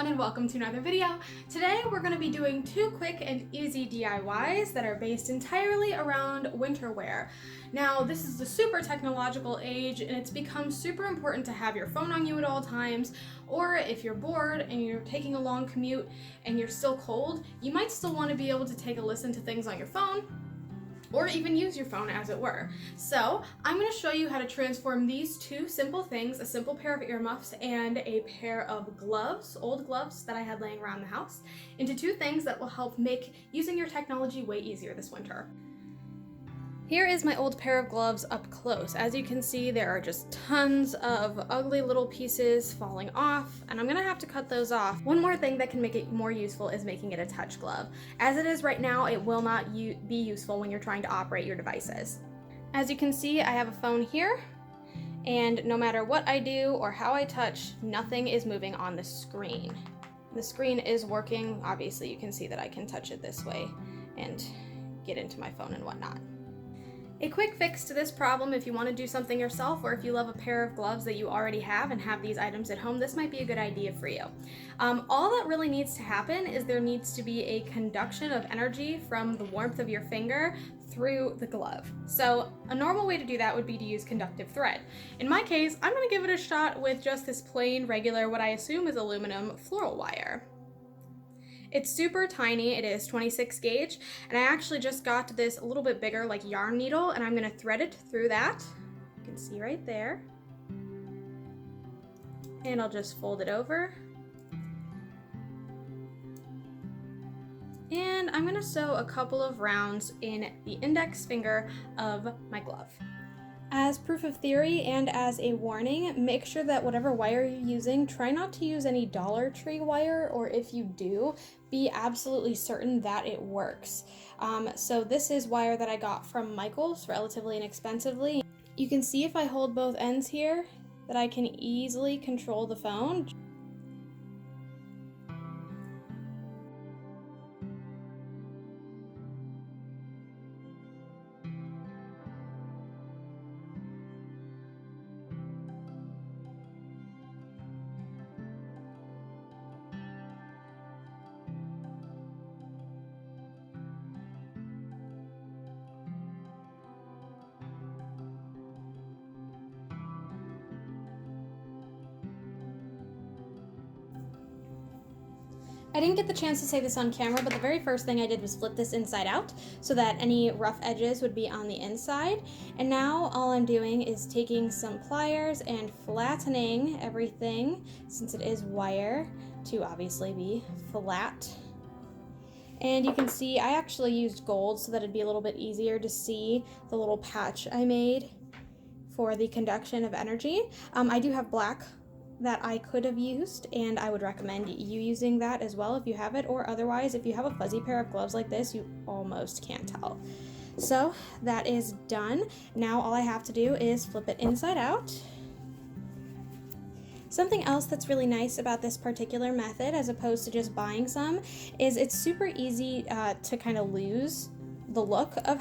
and welcome to another video. Today we're going to be doing two quick and easy DIYs that are based entirely around winter wear. Now this is the super technological age and it's become super important to have your phone on you at all times, or if you're bored and you're taking a long commute and you're still cold, you might still want to be able to take a listen to things on your phone or even use your phone as it were. So I'm going to show you how to transform these two simple things, a simple pair of earmuffs and a pair of gloves, old gloves that I had laying around the house, into two things that will help make using your technology way easier this winter. Here is my old pair of gloves up close. As you can see, there are just tons of ugly little pieces falling off, and I'm gonna have to cut those off. One more thing that can make it more useful is making it a touch glove. As it is right now, it will not be useful when you're trying to operate your devices. As you can see, I have a phone here, and no matter what I do or how I touch, nothing is moving on the screen. The screen is working. Obviously, you can see that I can touch it this way and get into my phone and whatnot. A quick fix to this problem, if you want to do something yourself or if you love a pair of gloves that you already have and have these items at home, this might be a good idea for you. All that really needs to happen is there needs to be a conduction of energy from the warmth of your finger through the glove. So a normal way to do that would be to use conductive thread. In my case, I'm going to give it a shot with just this plain, regular, what I assume is aluminum floral wire. It's super tiny, it is 26 gauge, and I actually just got this a little bit bigger like yarn needle, and I'm gonna thread it through that. You can see right there. And I'll just fold it over. And I'm gonna sew a couple of rounds in the index finger of my glove. As proof of theory and as a warning, make sure that whatever wire you're using, try not to use any Dollar Tree wire, or if you do, be absolutely certain that it works. So this is wire that I got from Michael's relatively inexpensively. You can see if I hold both ends here that I can easily control the phone. I didn't get the chance to say this on camera, but the very first thing I did was flip this inside out so that any rough edges would be on the inside. And now all I'm doing is taking some pliers and flattening everything, since it is wire, to obviously be flat. And you can see I actually used gold so that it'd be a little bit easier to see the little patch I made for the conduction of energy. I do have black that I could have used, and I would recommend you using that as well if you have it, or otherwise if you have a fuzzy pair of gloves like this, you almost can't tell. So that is done. Now all I have to do is flip it inside out. Something else that's really nice about this particular method, as opposed to just buying some, is it's super easy to kind of lose the look of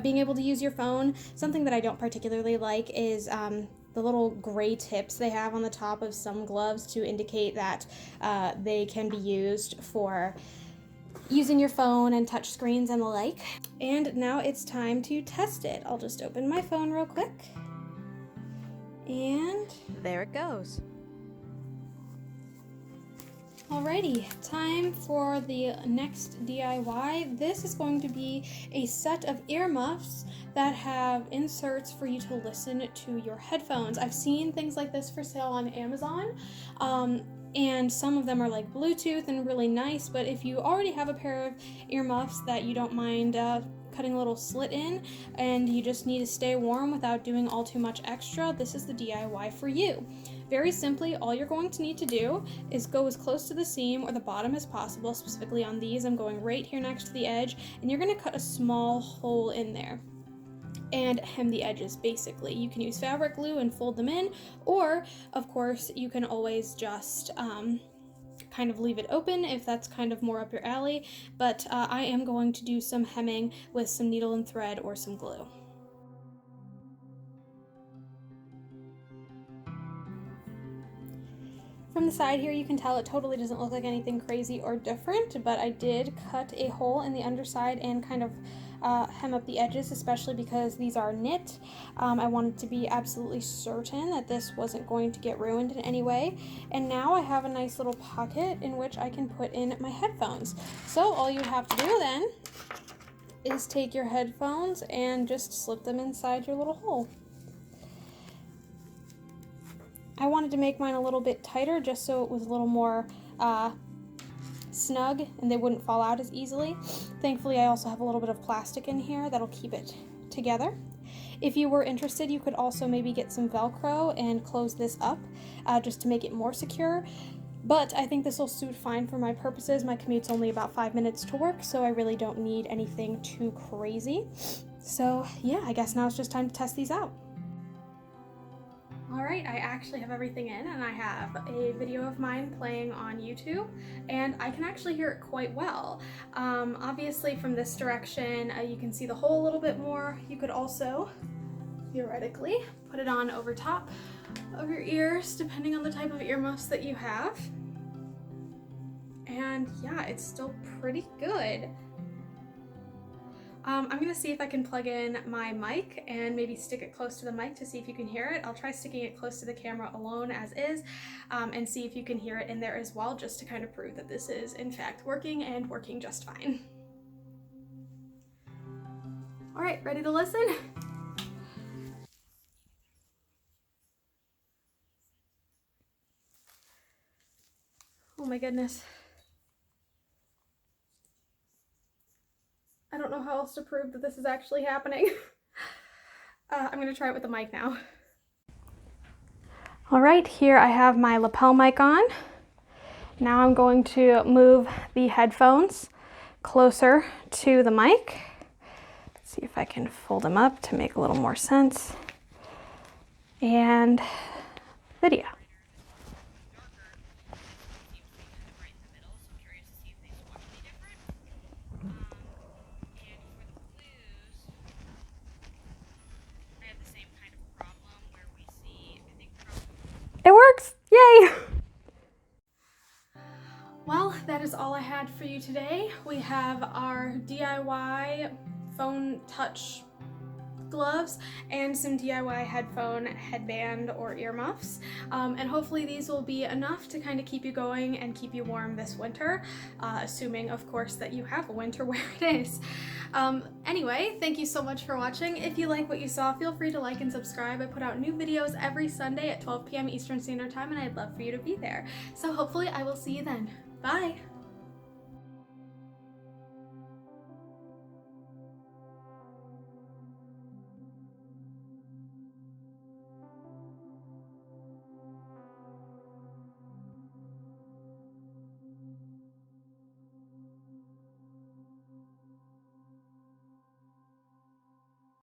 being able to use your phone. Something that I don't particularly like is the little gray tips they have on the top of some gloves to indicate that they can be used for using your phone and touch screens and the like. And now it's time to test it. I'll just open my phone real quick. And there it goes. Alrighty, time for the next DIY. This is going to be a set of earmuffs that have inserts for you to listen to your headphones. I've seen things like this for sale on Amazon, and some of them are like Bluetooth and really nice, but if you already have a pair of earmuffs that you don't mind cutting a little slit in and you just need to stay warm without doing all too much extra, this is the DIY for you. Very simply, all you're going to need to do is go as close to the seam or the bottom as possible. Specifically on these, I'm going right here next to the edge, and you're going to cut a small hole in there and hem the edges. Basically, you can use fabric glue and fold them in, or of course you can always just kind of leave it open if that's kind of more up your alley, but I am going to do some hemming with some needle and thread or some glue. From the side here, you can tell it totally doesn't look like anything crazy or different, but I did cut a hole in the underside and kind of hem up the edges, especially because these are knit. I wanted to be absolutely certain that this wasn't going to get ruined in any way. And now I have a nice little pocket in which I can put in my headphones. So all you have to do then is take your headphones and just slip them inside your little hole. I wanted to make mine a little bit tighter just so it was a little more snug and they wouldn't fall out as easily. Thankfully, I also have a little bit of plastic in here that'll keep it together. If you were interested, you could also maybe get some Velcro and close this up just to make it more secure. But I think this will suit fine for my purposes. My commute's only about 5 minutes to work, so I really don't need anything too crazy. So yeah, I guess now it's just time to test these out. Alright, I actually have everything in, and I have a video of mine playing on YouTube, and I can actually hear it quite well. Obviously from this direction you can see the hole a little bit more. You could also, theoretically, put it on over top of your ears, depending on the type of earmuffs that you have. And yeah, it's still pretty good. I'm gonna see if I can plug in my mic and maybe stick it close to the mic to see if you can hear it. I'll try sticking it close to the camera alone as is, and see if you can hear it in there as well, just to kind of prove that this is in fact working and working just fine. All right, ready to listen? Oh my goodness. I don't know how else to prove that this is actually happening. I'm gonna try it with the mic now. All right, here I have my lapel mic on. Now I'm going to move the headphones closer to the mic. Let's see if I can fold them up to make a little more sense. And video. It works! Yay! Well, that is all I had for you today. We have our DIY phone touch gloves and some DIY headphone, headband, or earmuffs. And hopefully these will be enough to kind of keep you going and keep you warm this winter, assuming, of course, that you have a winter where it is. Anyway, thank you so much for watching. If you like what you saw, feel free to like and subscribe. I put out new videos every Sunday at 12 p.m. Eastern Standard Time, and I'd love for you to be there. So hopefully I will see you then. Bye!